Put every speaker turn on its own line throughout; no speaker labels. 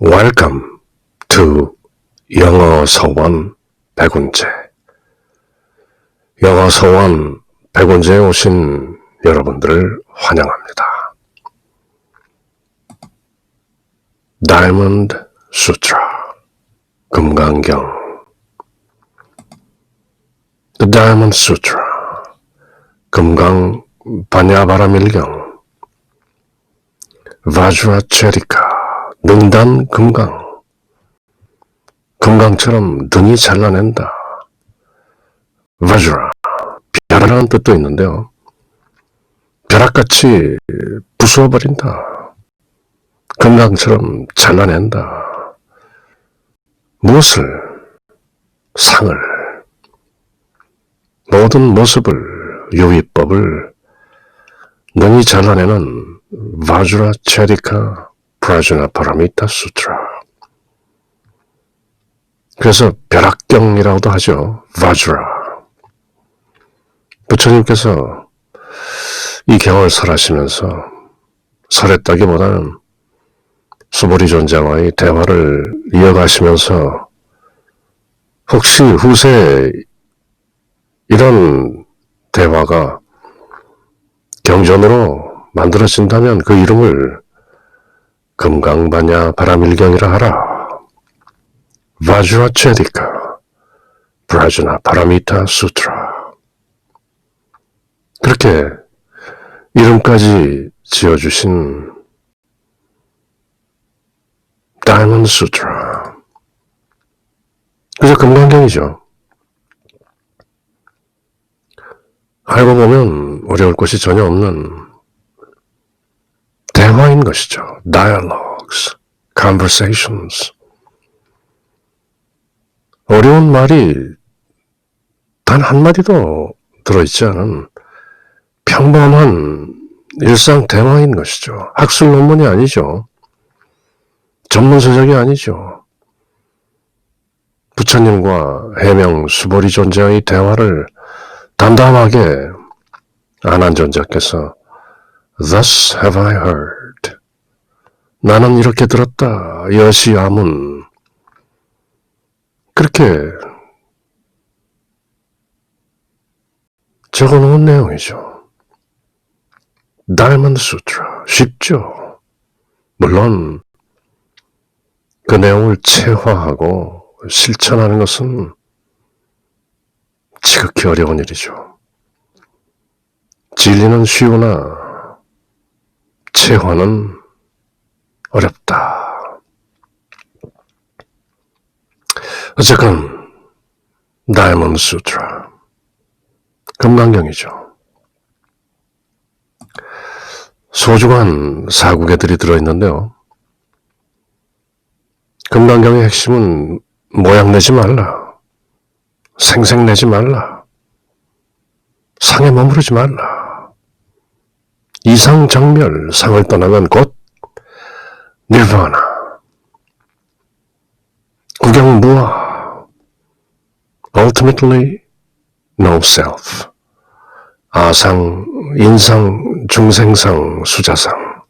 Welcome to 영어 서원 백운재. 영어 서원 백운재에 오신 여러분들을 환영합니다. Diamond Sutra, 금강경. The Diamond Sutra, 금강 바냐바라밀경. Vajracharika, 능단 금강. 금강처럼 등이 잘라낸다. Vajra, 벼락이라는 뜻도 있는데요. 벼락같이 부수어버린다. 금강처럼 잘라낸다. 무엇을? 상을. 모든 모습을, 요위법을 능히 잘라내는 Vajracharika Prajnaparamita Sutra. 그래서 벼락경이라고도 하죠. Vajra. 부처님께서 이 경을 설하시면서 설했다기보다는 수보리 존자와의 대화를 이어가시면서 혹시 후세에 이런 대화가 경전으로 만들어진다면 그 이름을 금강바냐 바라밀경이라 하라. Vajracharika Prajnaparamita Sutra. 그렇게 이름까지 지어주신 Diamond Sutra. 그저 금강경이죠. 알고 보면 어려울 것이 전혀 없는 대화인 것이죠. Dialogues, Conversations. 어려운 말이 단 한마디도 들어있지 않은 평범한 일상 대화인 것이죠. 학술 논문이 아니죠. 전문 서적이 아니죠. 부처님과 해명 수보리 존재의 대화를 담담하게 아난존자께서 Thus have I heard. 나는 이렇게 들었다. 여시아문. 그렇게 적어놓은 내용이죠. Diamond Sutra. 쉽죠. 물론 그 내용을 체화하고 실천하는 것은 지극히 어려운 일이죠. 진리는 쉬우나 체화는 어렵다. 어쨌건 Diamond Sutra, 금강경이죠. 소중한 사구계들이 들어있는데요. 금강경의 핵심은 모양 내지 말라. 생색내지 말라. 상에 머무르지 말라. 이상정멸, 상을 떠나면 곧 니르바나. 구경무아. Ultimately, no self. 아상, 인상, 중생상, 수자상.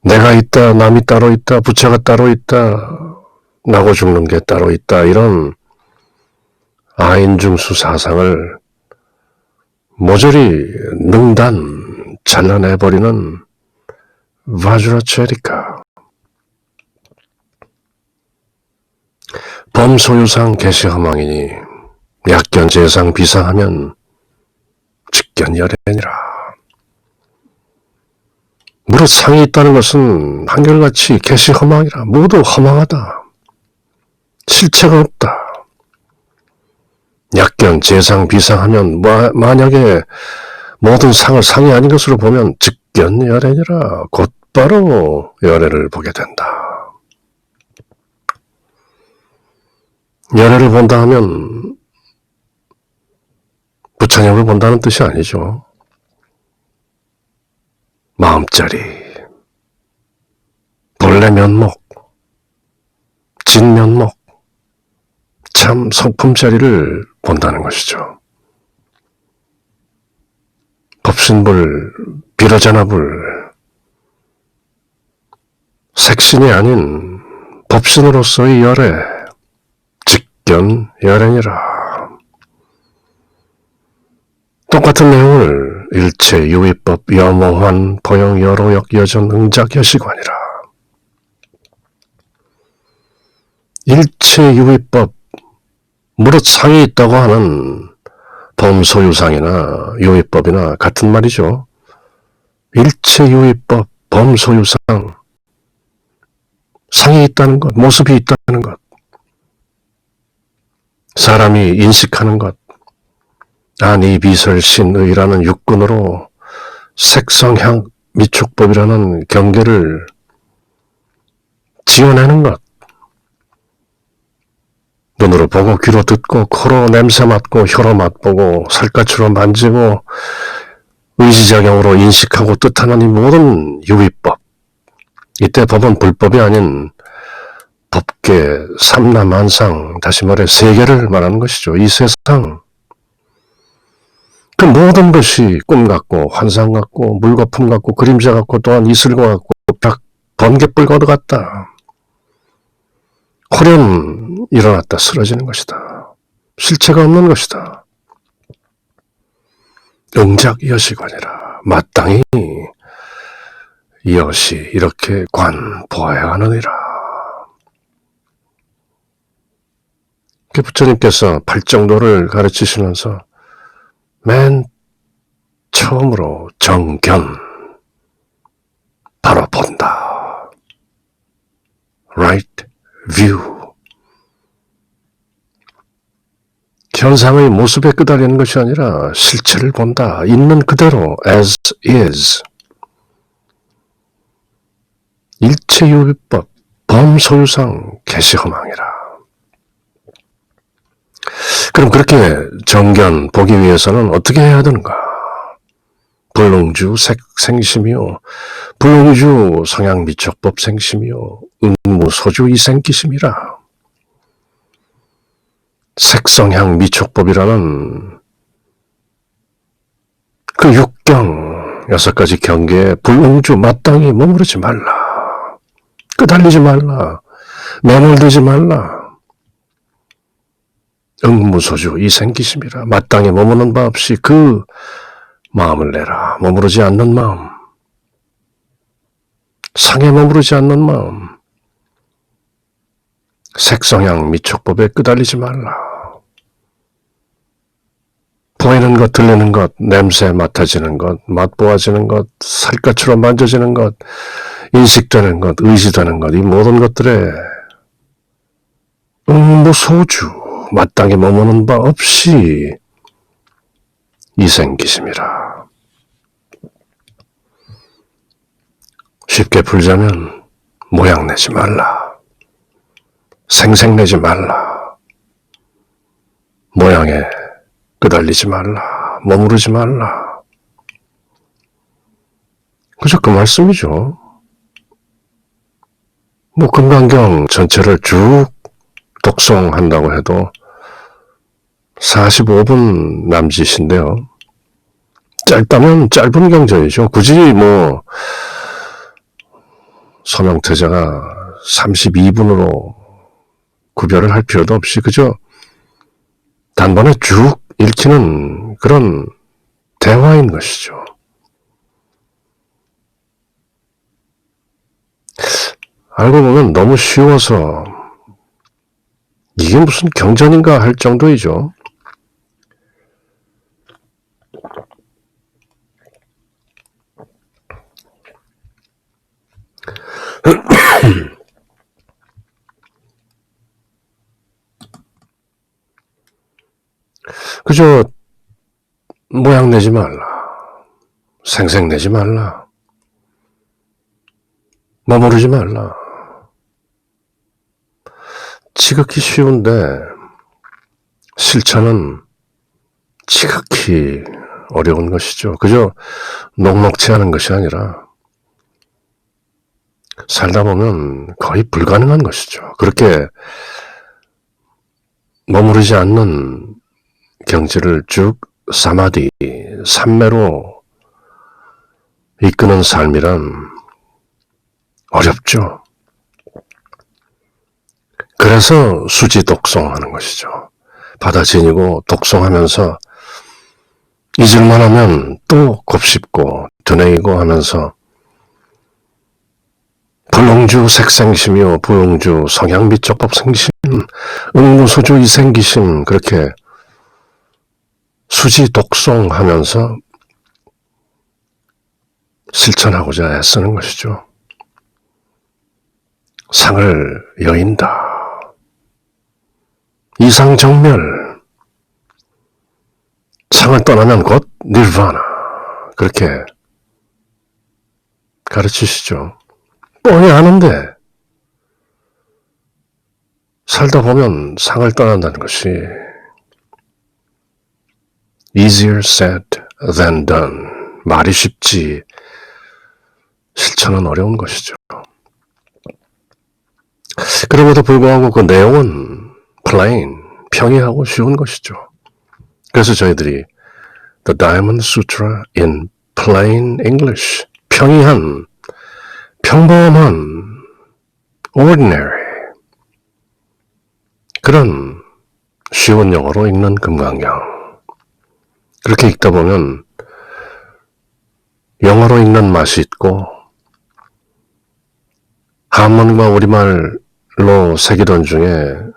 내가 있다, 남이 따로 있다, 부처가 따로 있다, 나고 죽는 게 따로 있다, 이런 아인중수 사상을 모조리 능단 잘라내버리는 Vajracharika. 범소유상 개시허망이니 약견 재상 비상하면 직견열애니라. 무릇 상이 있다는 것은 한결같이 개시허망이라. 모두 허망하다. 실체가 없다. 약견 재상 비상하면 만약에 모든 상을 상이 아닌 것으로 보면 직견열애니라. 곧바로 열애를 보게 된다. 열애를 본다 하면 부처님을 본다는 뜻이 아니죠. 마음자리, 본래 면목, 진면목, 참 성품자리를 본다는 것이죠. 법신불, 비로자나불, 색신이 아닌 법신으로서의 열애, 직견 열애니라. 똑같은 내용을 일체 유의법 여모환 보영 여로역 여전 응작 여시관이라. 일체 유의법 무릇 상이 있다고 하는 범소유상이나 유의법이나 같은 말이죠. 일체 유의법 범소유상, 상이 있다는 것, 모습이 있다는 것, 사람이 인식하는 것, 안이비설신의라는 육군으로 색성향 미축법이라는 경계를 지어내는 것, 눈으로 보고 귀로 듣고 코로 냄새 맡고 혀로 맛보고 살갗으로 만지고 의지작용으로 인식하고 뜻하는 이 모든 유의법, 이때 법은 불법이 아닌 법계 삼라만상, 다시 말해 세계를 말하는 것이죠. 이 세상, 그 모든 것이 꿈 같고 환상 같고 물거품 같고 그림자 같고 또한 이슬과 같고 딱 번갯불과 같다. 호련 일어났다 쓰러지는 것이다. 실체가 없는 것이다. 응작 여시관이라. 마땅히 여시 이렇게 관 보아야 하느니라. 부처님께서 팔정도를 가르치시면서 맨 처음으로 정견, 바로 본다. Right view. 현상의 모습에 끄달리는 것이 아니라 실체를 본다. 있는 그대로 as is. 일체유비법 범소유상 개시허망이라. 그럼 그렇게 정견 보기 위해서는 어떻게 해야 되는가? 불능주 생심이요, 불능주 성향미촉법 생심이요, 응무소주 이생기심이라. 색성향 미촉법이라는 그 육경 6가지 경계에 불능주 마땅히 머무르지 말라. 끄달리지 말라. 매몰되지 말라. 응무소주 이생기심이라. 마땅히 머무는 바 없이 그 마음을 내라. 머무르지 않는 마음, 상에 머무르지 않는 마음, 색성향 미촉법에 끄달리지 말라. 보이는 것, 들리는 것, 냄새 맡아지는 것, 맛보아지는 것, 살갗으로 만져지는 것, 인식되는 것, 의지되는 것, 이 모든 것들에 응무소주 마땅히 머무는 바 없이 이생기심이라. 쉽게 풀자면 모양내지 말라. 생색내지 말라. 모양에 끄달리지 말라. 머무르지 말라. 그저 그 말씀이죠. 뭐 금강경 전체를 쭉 독송한다고 해도 45분 남짓인데요. 짧다면 짧은 경전이죠. 굳이 뭐 서명태자가 32분으로 구별을 할 필요도 없이 그저 단번에 쭉 읽히는 그런 대화인 것이죠. 알고 보면 너무 쉬워서 이게 무슨 경전인가 할 정도이죠. 그저 모양 내지 말라. 생색 내지 말라. 머무르지 말라. 지극히 쉬운데 실천은 지극히 어려운 것이죠. 그저 녹록치 않은 것이 아니라 살다 보면 거의 불가능한 것이죠. 그렇게 머무르지 않는 경지를 쭉 사마디, 삼매로 이끄는 삶이란 어렵죠. 그래서 수지 독송하는 것이죠. 받아지니고 독송하면서 잊을만 하면 또 곱씹고 되뇌이고 하면서 불홍주 색생심이요 부홍주 성향비적법 생심 응무소주 이생기심 그렇게 수지 독송하면서 실천하고자 애쓰는 것이죠. 상을 여인다. 이상정멸. 상을 떠나면 곧 니르바나. 그렇게 가르치시죠. 뻔히 아는데 살다 보면 상을 떠난다는 것이 easier said than done. 말이 쉽지 실천은 어려운 것이죠. 그럼에도 불구하고 그 내용은 plain, 평이하고 쉬운 것이죠. 그래서 저희들이 The Diamond Sutra in Plain English, 평이한, 평범한, ordinary 그런 쉬운 영어로 읽는 금강경. 그렇게 읽다 보면 영어로 읽는 맛이 있고 한문과 우리말로 새기던 중에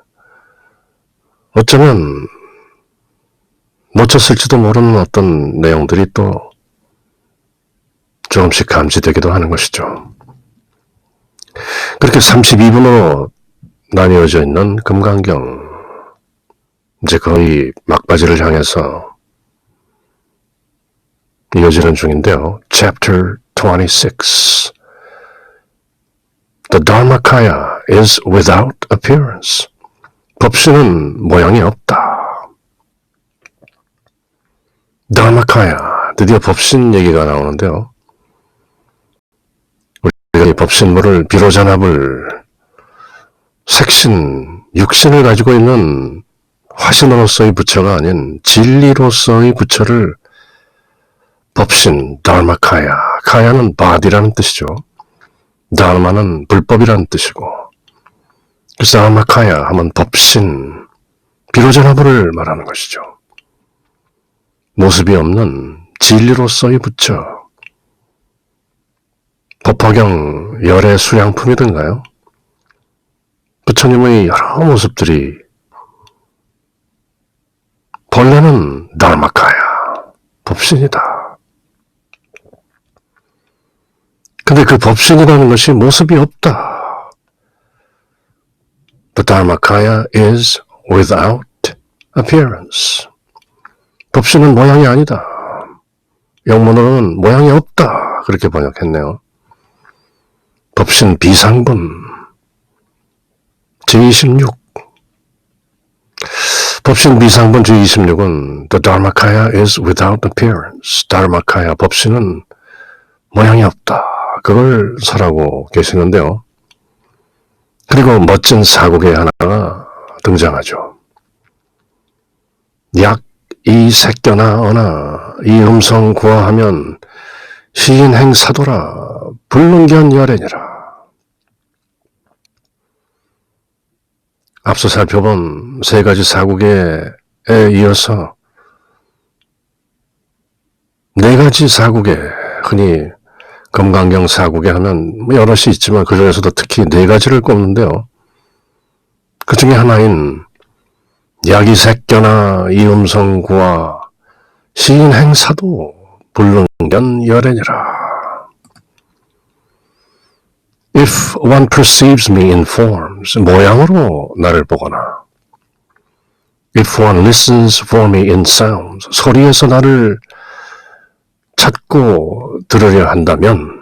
어쩌면 놓쳤을지도 모르는 어떤 내용들이 또 조금씩 감지되기도 하는 것이죠. 그렇게 32분으로 나뉘어져 있는 금강경, 이제 거의 막바지를 향해서 이어지는 중인데요. Chapter 26 The Dharmakaya is without appearance. 법신은 모양이 없다. Dharmakaya, 드디어 법신 얘기가 나오는데요. 우리가 이 법신물을 비로자납을 색신, 육신을 가지고 있는 화신으로서의 부처가 아닌 진리로서의 부처를 법신, Dharmakaya, 카야는 body라는 뜻이죠. Dharma는 불법이라는 뜻이고, 그래서 Dharmakaya 하면 법신, 비로자나부를 말하는 것이죠. 모습이 없는 진리로서의 부처, 법화경 열의 수양품이던가요? 부처님의 여러 모습들이 본래는 Dharmakaya, 법신이다. 근데 그 법신이라는 것이 모습이 없다. The Dharmakaya is without appearance. 법신은 모양이 아니다. 영문으로는 모양이 없다. 그렇게 번역했네요. 법신 비상분 제26 법신 비상분 제26은 The Dharmakaya is without appearance. Dharmakaya 법신은 모양이 없다. 그걸 설하고 계시는데요. 그리고 멋진 사국의 하나가 등장하죠. 약 이 새껴나 어나 이 음성 구하하면 시인행 사도라 불능견 열애니라. 앞서 살펴본 세 가지 사국에 이어서 네 가지 사국에, 흔히 금강경 사국에 하면 여럿이 있지만 그 중에서도 특히 네 가지를 꼽는데요. 그 중에 하나인 약이 새껴나 이음성구와 시인행사도 불능견 열애니라. If one perceives me in forms, 모양으로 나를 보거나 If one listens for me in sounds, 소리에서 나를 찾고 들으려 한다면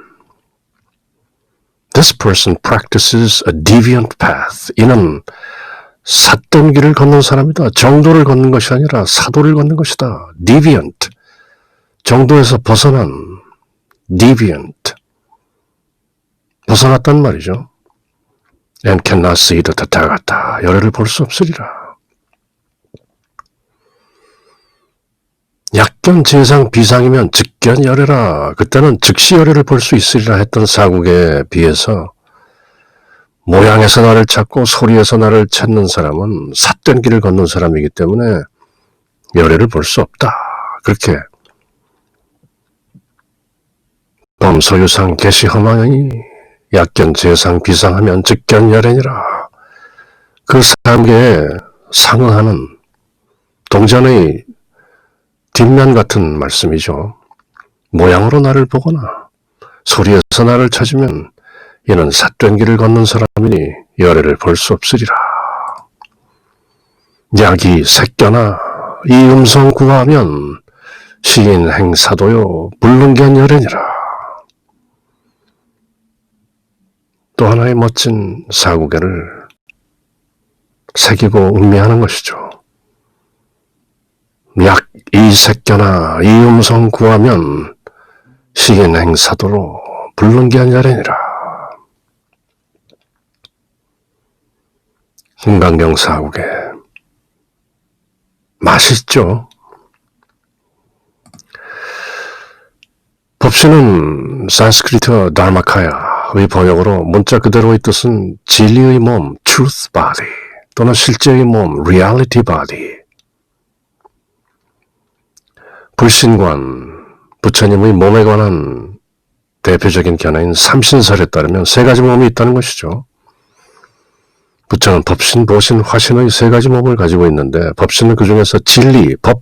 This person practices a deviant path. 이는 삿된 길을 걷는 사람이다. 정도를 걷는 것이 아니라 사도를 걷는 것이다. deviant. 정도에서 벗어난 deviant. 벗어났단 말이죠. and cannot see the tathagata. 열애를 볼 수 없으리라. 약견, 진상, 비상이면 즉견 열애라. 그때는 즉시 열애를 볼 수 있으리라 했던 사국에 비해서 모양에서 나를 찾고 소리에서 나를 찾는 사람은 삿된 길을 걷는 사람이기 때문에 열애를 볼 수 없다. 그렇게 범소유상 계시허망이 약견 재상 비상하면 즉견열애니라. 그 상계에 상응하는 동전의 뒷면 같은 말씀이죠. 모양으로 나를 보거나 소리에서 나를 찾으면 이는 삿된 길을 걷는 사람이니 열애를 볼 수 없으리라. 약이 새겨나 이 음성 구하면 시인 행사도요 불능견 열애니라. 또 하나의 멋진 사구계를 새기고 음미하는 것이죠. 약 이 새겨나 이 음성 구하면 시인 행사도로 불능견 열애니라. 금강경 사국에 맛있죠. 법신은 산스크리트 다르마카야의 번역으로 문자 그대로의 뜻은 진리의 몸, truth body 또는 실제의 몸, reality body. 불신관, 부처님의 몸에 관한 대표적인 견해인 삼신설에 따르면 세 가지 몸이 있다는 것이죠. 부처는 법신, 보신, 화신의 세 가지 몸을 가지고 있는데 법신은 그 중에서 진리, 법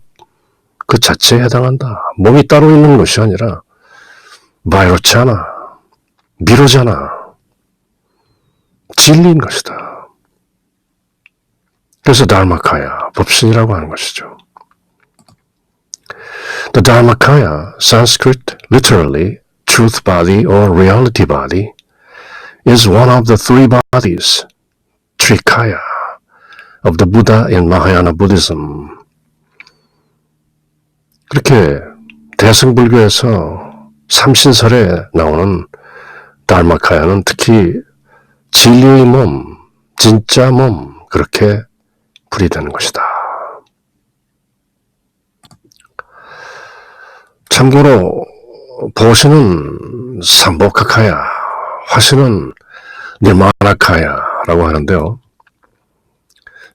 그 자체에 해당한다. 몸이 따로 있는 것이 아니라 바이렇지 않아, 미루지 않아, 진리인 것이다. 그래서 다르마카야, 법신이라고 하는 것이죠. The Dharmakaya, Sanskrit literally truth body or reality body, is one of the three bodies, Trikaya, of the Buddha in Mahayana Buddhism. 그렇게 대승불교에서 삼신설에 나오는 다르마카야는 특히 진리의 몸, 진짜 몸, 그렇게 풀이되는 것이다. 참고로 보시는 삼보카카야, 화신은 니르마나카야라고 하는데요.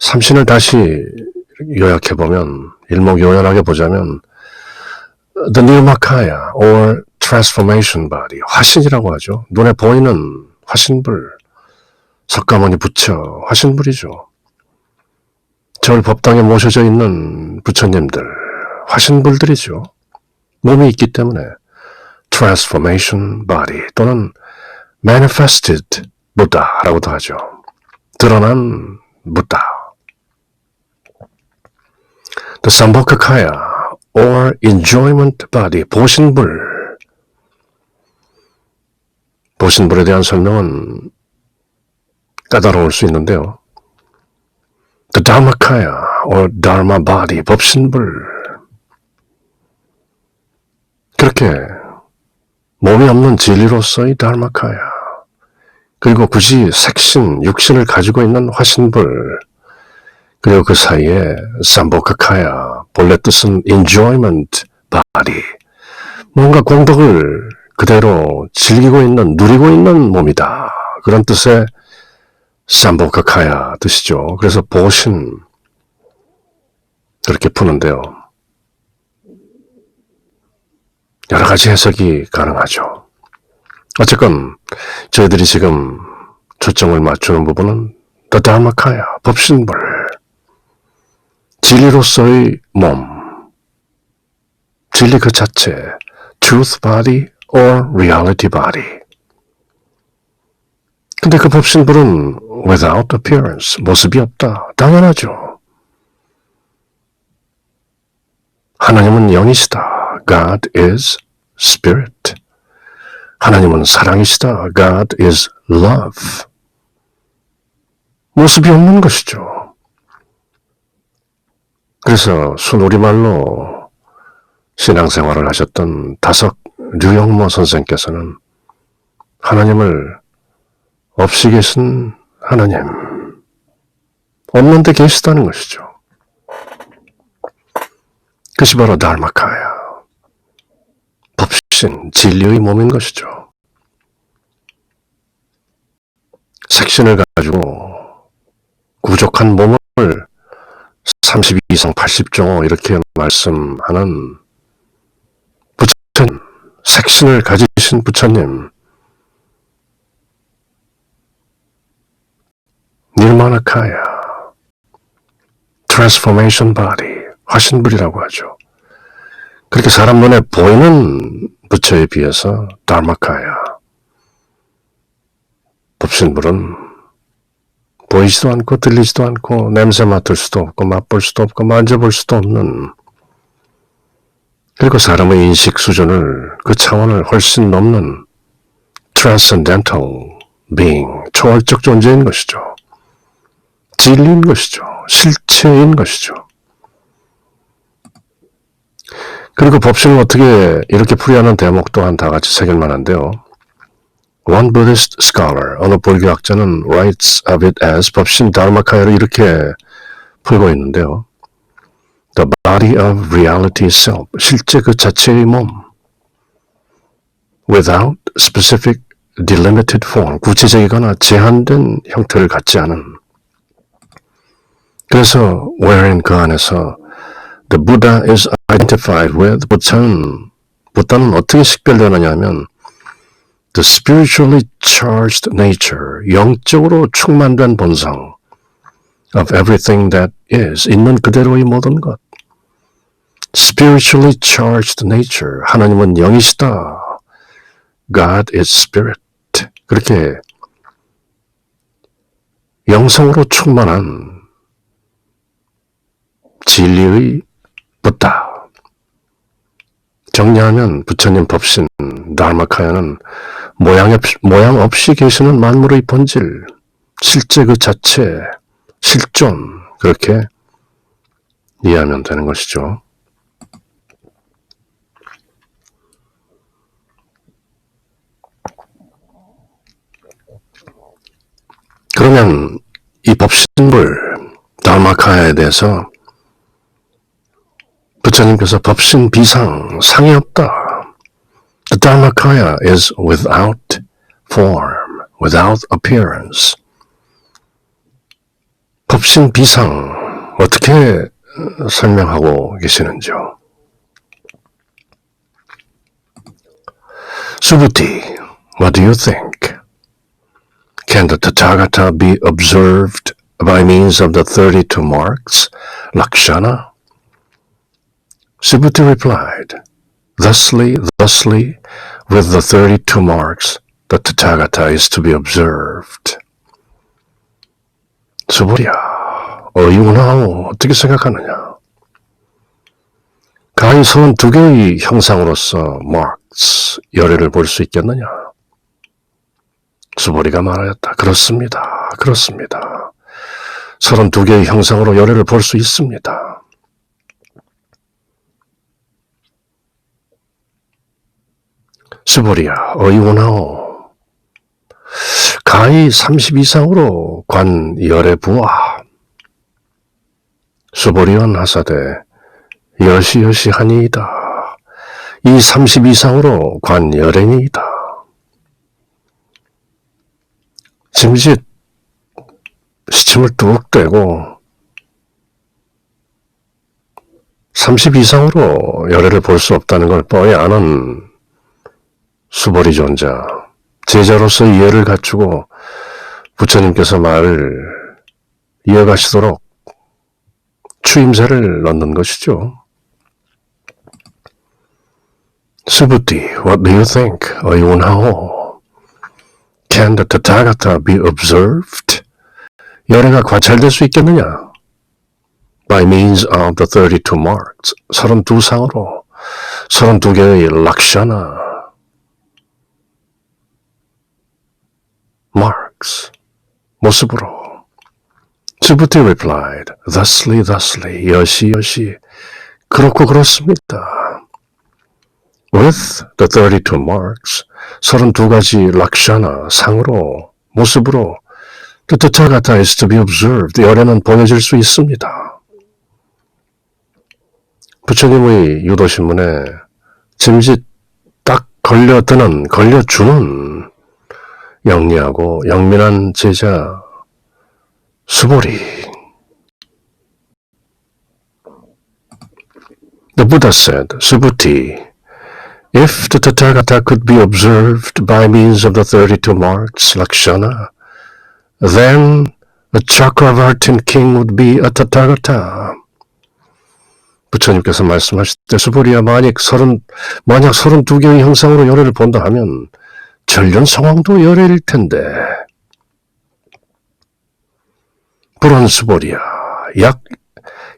삼신을 다시 요약해보면, 일목요연하게 보자면 The Nirmakaya or Transformation Body, 화신이라고 하죠. 눈에 보이는 화신불, 석가모니 부처, 화신불이죠. 절 법당에 모셔져 있는 부처님들, 화신불들이죠. 몸이 있기 때문에 Transformation Body 또는 Manifested Buddha라고도 하죠. 드러난 부다. The Sambhogakaya or Enjoyment Body, 보신불. 보신불에 대한 설명은 까다로울 수 있는데요. The Dharmakaya or Dharma Body, 법신불. 그렇게 몸이 없는 진리로서의 다르마카야, 그리고 굳이 색신, 육신을 가지고 있는 화신불, 그리고 그 사이에 삼보카카야, 본래 뜻은 enjoyment body, 뭔가 공덕을 그대로 즐기고 있는, 누리고 있는 몸이다. 그런 뜻의 삼보카카야 뜻이죠. 그래서 보신, 그렇게 푸는데요. 여러 가지 해석이 가능하죠. 어쨌건 저희들이 지금 초점을 맞추는 부분은 The Dharmakaya, 법신불, 진리로서의 몸, 진리 그 자체, Truth Body or Reality Body. 근데 그 법신불은 without appearance, 모습이 없다. 당연하죠. 하나님은 영이시다. God is Spirit. 하나님은 사랑이시다. God is Love. 모습이 없는 것이죠. 그래서 순우리말로 신앙생활을 하셨던 다석 류영모 선생께서는 하나님을 없이 계신 하나님, 없는데 계시다는 것이죠. 그것이 바로 다르마카야, 법신, 진리의 몸인 것이죠. 색신을 가지고 부족한 몸을 30 이상 80종 이렇게 말씀하는 부처님, 색신을 가지신 부처님, 니르마나카야, 트랜스포메이션 바디, 화신불이라고 하죠. 그렇게 사람 눈에 보이는 부처에 비해서 다르마카야, 법신불은 보이지도 않고 들리지도 않고 냄새 맡을 수도 없고 맛볼 수도 없고 만져볼 수도 없는, 그리고 사람의 인식 수준을 그 차원을 훨씬 넘는 transcendental being, 초월적 존재인 것이죠. 진리인 것이죠. 실체인 것이죠. 그리고 법신을 어떻게 이렇게 풀이하는 대목 또한 다 같이 새길 만한데요. One Buddhist scholar, 어느 불교학자는 writes of it as 법신 다르마카야를 이렇게 풀고 있는데요. The body of reality itself, 실제 그 자체의 몸, without specific delimited form, 구체적이거나 제한된 형태를 갖지 않은. 그래서 wherein 그 안에서 the Buddha is identified with, 부다는 어떻게 식별되느냐 하면 the spiritually charged nature, 영적으로 충만된 본성 of everything that is, 있는 그대로의 모든 것. spiritually charged nature, 하나님은 영이시다. God is spirit. 그렇게 영성으로 충만한 진리의 부다. 정리하면 부처님 법신 다르마카야는 모양 없이 계시는 만물의 본질, 실제 그 자체, 실존, 그렇게 이해하면 되는 것이죠. 그러면 이 법신불 다르마카야에 대해서 부처님께서 법신 비상, 상이 없다. The Dharmakaya is without form, without appearance. 법신 비상, 어떻게 설명하고 계시는지요? Subhuti, what do you think? Can the Tathagata be observed by means of the 32 marks, Lakshana? Subhuti replied, Thusly, with the 32 marks, the Tathagata is to be observed. 수보리야, 어이구나, 어떻게 생각하느냐? 가히 32개의 형상으로서 marks, 열애를 볼 수 있겠느냐? 수보리가 말하였다. 그렇습니다. 32개의 형상으로 열애를 볼 수 있습니다. 수보리야, 어이구나오. 가히 30 이상으로 관 열애 부하. 수보리언 하사대, 여시하니이다. 이 30 이상으로 관 열애니이다. 짐짓 시침을 뚝 떼고 30 이상으로 열애를 볼 수 없다는 걸 뻔히 아는 수보리 존자, 제자로서 이해를 갖추고 부처님께서 말을 이어가시도록 추임새를 넣는 것이죠. Subhuti, what do you think? 어이운하오. Can the Tathagata be observed? 열애가 관찰될 수 있겠느냐? By means of the 32 marks, 32상으로 32개의 락샤나 marks, 모습으로. Subhuti replied, Thusly, 여시, 그렇고 그렇습니다. With the 32 marks, 32가지 락샤나, 상으로, 모습으로, the Tathagata is to be observed, 열애는 보여질 수 있습니다. 부처님의 유도신문에 짐짓 딱 걸려주는 영리하고 영민한 제자 수보리. The Buddha said, Subhuti, if the Tathagata could be observed by means of the 32 marks, Lakshana, then a Chakravartin king would be a Tathagata. 부처님께서 말씀하실 때 수보리야 만약 32개의 형상으로 열애를 본다 하면 전륜성왕도 열애일 텐데. 불원 수보리야 약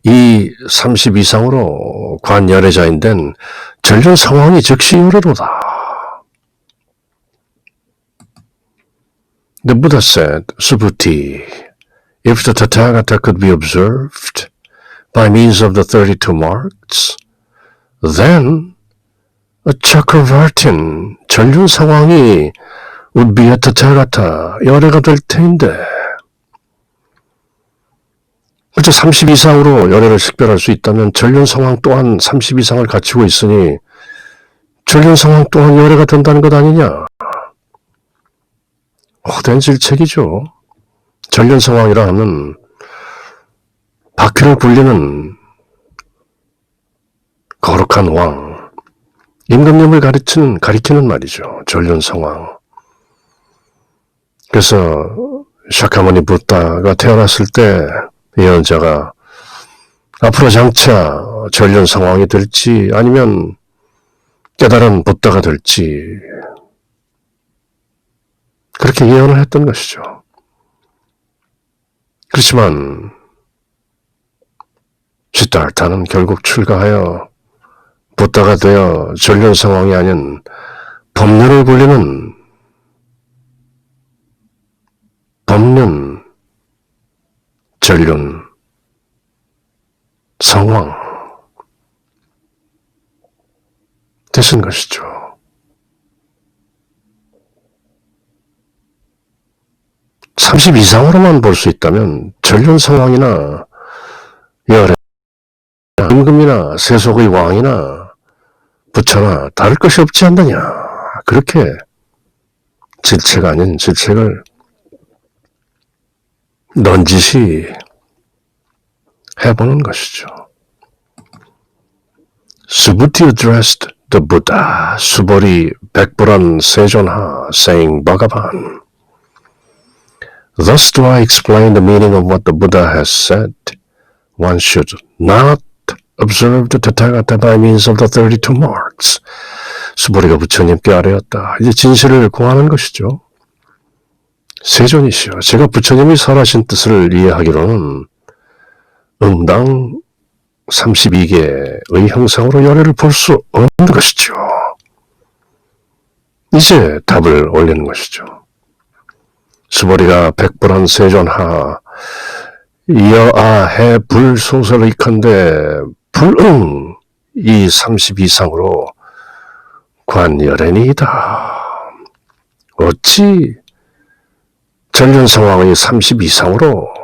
이 30 이상으로 관열애자인 전륜성왕이 즉시 열애로다. The Buddha said, Subhuti, if the Tathagata could be observed by means of the 32 marks, then a Chakravartin, 전륜성왕이 would be a Tathagata, 열애가 될 테인데. 그렇죠. 30 이상으로 열애를 식별할 수 있다면 전륜성왕 또한 30 이상을 갖추고 있으니 전륜성왕 또한 열애가 된다는 것 아니냐. 호된 질책이죠. 전륜성왕이라 하면 바퀴를 굴리는 거룩한 왕, 임금님을 가리키는 말이죠. 전륜성왕. 그래서 샤카모니 부다가 태어났을 때 예언자가 앞으로 장차 전륜성왕이 될지 아니면 깨달은 부다가 될지 그렇게 예언을 했던 것이죠. 그렇지만 시달타는 결국 출가하여 부다가 되어 전륜성왕이 아닌 법륜을 굴리는 법륜 전륜 성왕 되신 것이죠. (30) 이상으로만 볼 수 있다면 전륜 성왕이나 열애, 임금이나 세속의 왕이나 부처나 다를 것이 없지 않느냐. 그렇게 질책 아닌 질책을 넌지시 해보는 것이죠. Subhuti addressed the Buddha, 수보리 백불안 세존하, saying Bhagavan. Thus do I explain the meaning of what the Buddha has said. One should not observe the Tathagata by means of the 32 marks. 수보리가 부처님께 아뢰었다. 이제 진실을 구하는 것이죠. 세존이시여, 제가 부처님이 설하신 뜻을 이해하기로는 응당 32개의 형상으로 열애를 볼 수 없는 것이죠. 이제 답을 올리는 것이죠. 수보리가 백불안 세존하 여아해 불소설의컨대 불응 이 30 이상으로 관열애니이다. 어찌 전륜성왕의 30 이상으로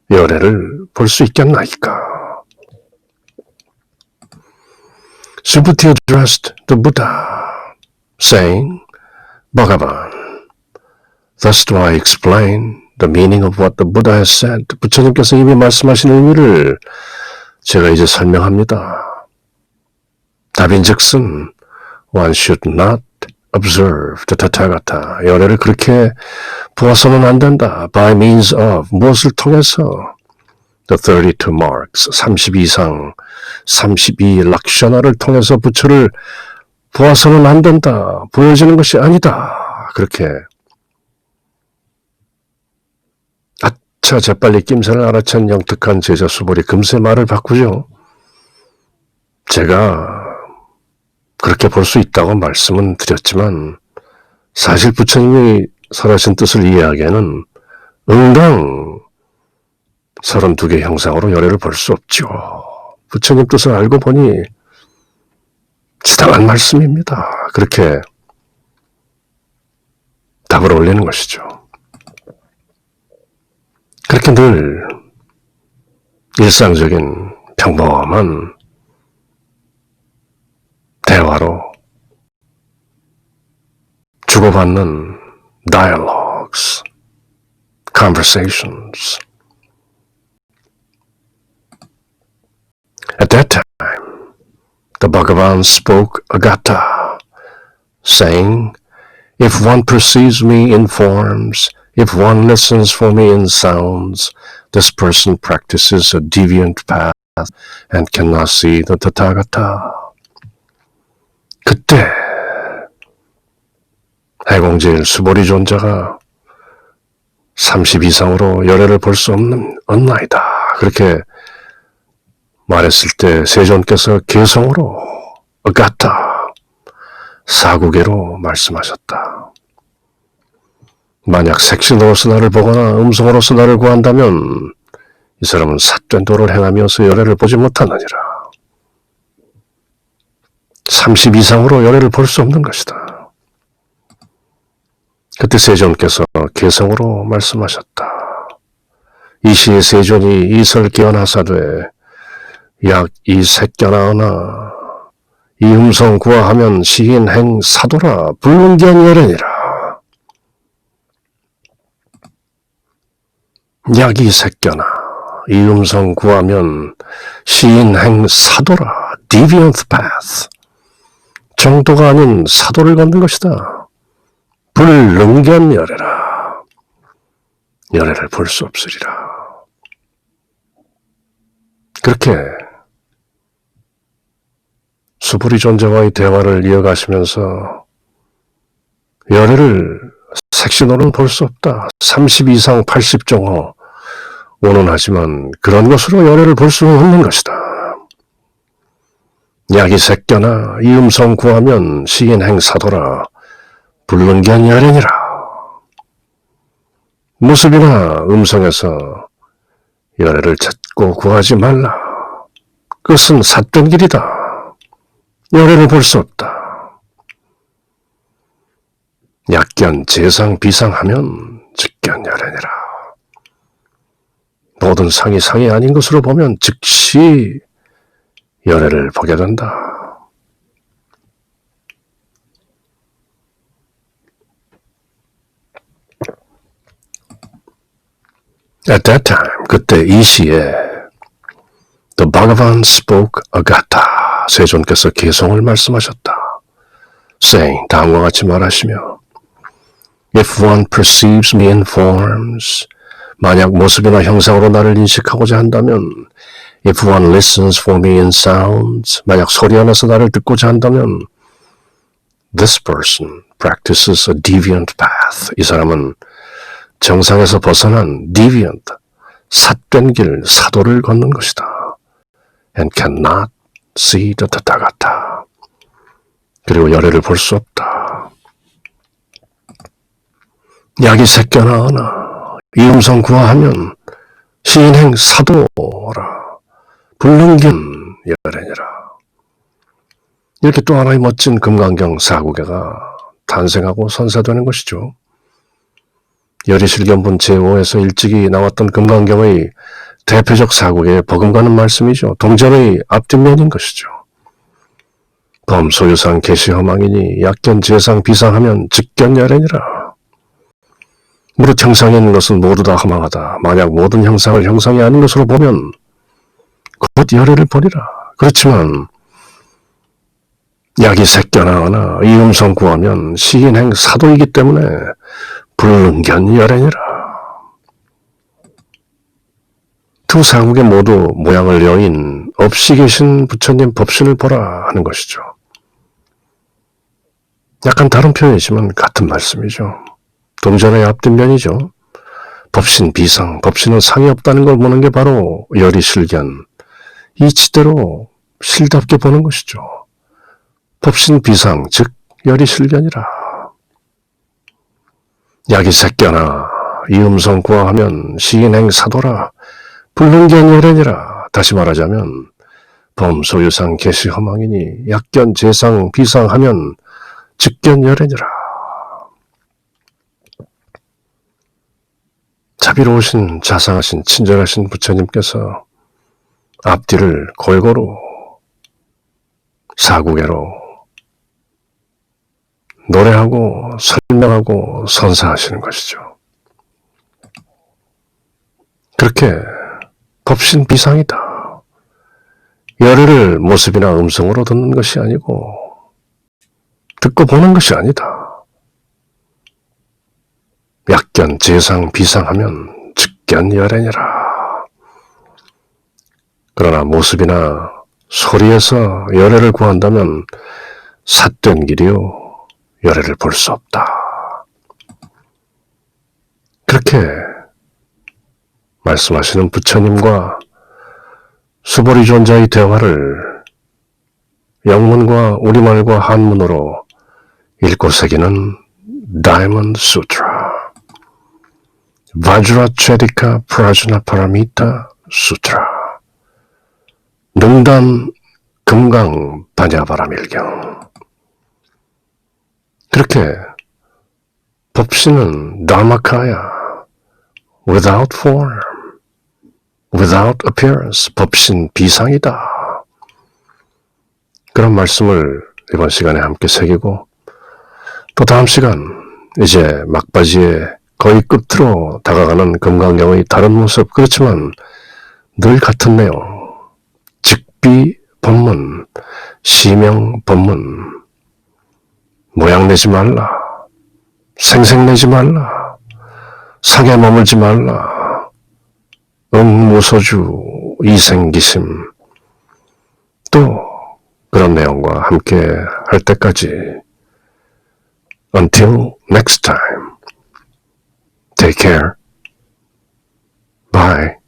열애를 볼 수 있겠나이까. Subhuti addressed the Buddha, saying, Bhagavan, thus do I explain the meaning of what the Buddha has said. 부처님께서 이미 말씀하신 의미를 제가 이제 설명합니다. 답인즉슨 one should not observe the Tathagata. 열애를 그렇게 보아서는 안 된다. By means of 무엇을 통해서 the 32 marks 32 이상 32 락셔나를 통해서 부처를 보아서는 안 된다. 보여지는 것이 아니다. 그렇게 아차 재빨리 낌새를 알아챈 영특한 제자 수보리 금세 말을 바꾸죠. 제가 그렇게 볼 수 있다고 말씀은 드렸지만 사실 부처님이 설하신 뜻을 이해하기에는 응당 32개 형상으로 열애를 볼 수 없죠. 부처님 뜻을 알고 보니 지당한 말씀입니다. 그렇게 답을 올리는 것이죠. 그렇게 늘 일상적인 평범한 대화로 주고받는 dialogues, conversations. At that time, the Bhagavan spoke Agatha, saying, if one perceives me in forms, if one listens for me in sounds, this person practices a deviant path and cannot see the Tathagata. 그때 해공제일 수보리 존자가 30 이상으로 열애를 볼 수 없나이다. 그렇게 말했을 때 세존께서 개성으로 아가타 사구계로 말씀하셨다. 만약 색신으로서 나를 보거나 음성으로서 나를 구한다면 이 사람은 삿된 도를 행하면서 열애를 보지 못하느니라. 30 이상으로 열애를 볼 수 없는 것이다. 그때 세존께서 개성으로 말씀하셨다. 이 시에 세존이 이설 깨어나사되 약 이 새껴나으나 이 음성 구하하면 시인 행 사도라 불능견열애니라. 약 이 새껴나 이 음성 구하면 시인 행 사도라 deviant path 정도가 아닌 사도를 걷는 것이다. 불능견열애라. 열애를 볼 수 없으리라. 그렇게 수부리 존재와의 대화를 이어가시면서 열애를 색신으로는 볼 수 없다. 30 이상 80종호 원혼하지만 그런 것으로 열애를 볼 수 없는 것이다. 약이 새껴나 이 음성 구하면 시인 행사도라 불능견열애니라. 모습이나 음성에서 열애를 찾고 구하지 말라. 그것은 삿된 길이다. 열애를 볼 수 없다. 약견, 재상, 비상하면 직견열애니라. 모든 상이 상이 아닌 것으로 보면 즉시 열애를 보게 된다. At that time, 그때 이 시에 The Bhagavan spoke Agatha. 세존께서 개성을 말씀하셨다. Saying, 다음과 같이 말하시며 If one perceives me in forms, 만약 모습이나 형상으로 나를 인식하고자 한다면 If one listens for me in sounds, 만약 소리 안에서 나를 듣고자 한다면 This person practices a deviant path. 이 사람은 정상에서 벗어난 deviant, 삿된 길, 사도를 걷는 것이다. And cannot see the Tathagata. 그리고 열애를 볼 수 없다. 약이 새껴나으나 이 음성 구하하면 시인행 사도라 불능견 열애니라. 이렇게 또 하나의 멋진 금강경 사구계가 탄생하고 선사되는 것이죠. 열이실견본 제5에서 일찍이 나왔던 금강경의 대표적 사구계에 버금가는 말씀이죠. 동전의 앞뒷면인 것이죠. 범소유상 개시허망이니 약견 재상 비상하면 직견열애니라. 무릇 형상이 있는 것은 모두 다 허망하다. 만약 모든 형상을 형상이 아닌 것으로 보면 곧 열애를 보리라. 그렇지만 약이 새껴나거나 이 음성 구하면 시인행 사도이기 때문에 불능견열애니라. 두 사국에 모두 모양을 여인 없이 계신 부처님 법신을 보라 하는 것이죠. 약간 다른 표현이지만 같은 말씀이죠. 동전의 앞뒷면이죠. 법신 비상, 법신은 상이 없다는 걸 보는 게 바로 열이실견, 이치대로 실답게 보는 것이죠. 법신 비상, 즉 열이실견이라. 약이 새껴나 이 음성 구하하면 시인행 사도라 불능견열애니라. 다시 말하자면 범소유상 개시허망이니 약견 재상 비상하면 직견열애니라. 자비로우신 자상하신 친절하신 부처님께서 앞뒤를 골고루 사구계로 노래하고 설명하고 선사하시는 것이죠. 그렇게 법신 비상이다. 열애를 모습이나 음성으로 듣는 것이 아니고 듣고 보는 것이 아니다. 약견, 재상, 비상하면 즉견 열애니라. 그러나 모습이나 소리에서 열애를 구한다면 삿된 길이요 열애를 볼 수 없다. 그렇게 말씀하시는 부처님과 수보리 존자의 대화를 영문과 우리말과 한문으로 읽고 새기는 다이몬드 수트라, 바주라체디카 프라주나 파라미타 수트라, 능담 금강 반야바라밀경. 그렇게 법신은 다마카야, without form, without appearance, 법신 비상이다. 그런 말씀을 이번 시간에 함께 새기고, 또 다음 시간 이제 막바지에 거의 끝으로 다가가는 금강경의 다른 모습, 그렇지만 늘 같은 내용, 즉비 법문, 시명 법문, 모양 내지 말라, 생색 내지 말라, 상에 머물지 말라, 응무소주, 이생기심, 또 그런 내용과 함께 할 때까지 until next time, take care, bye.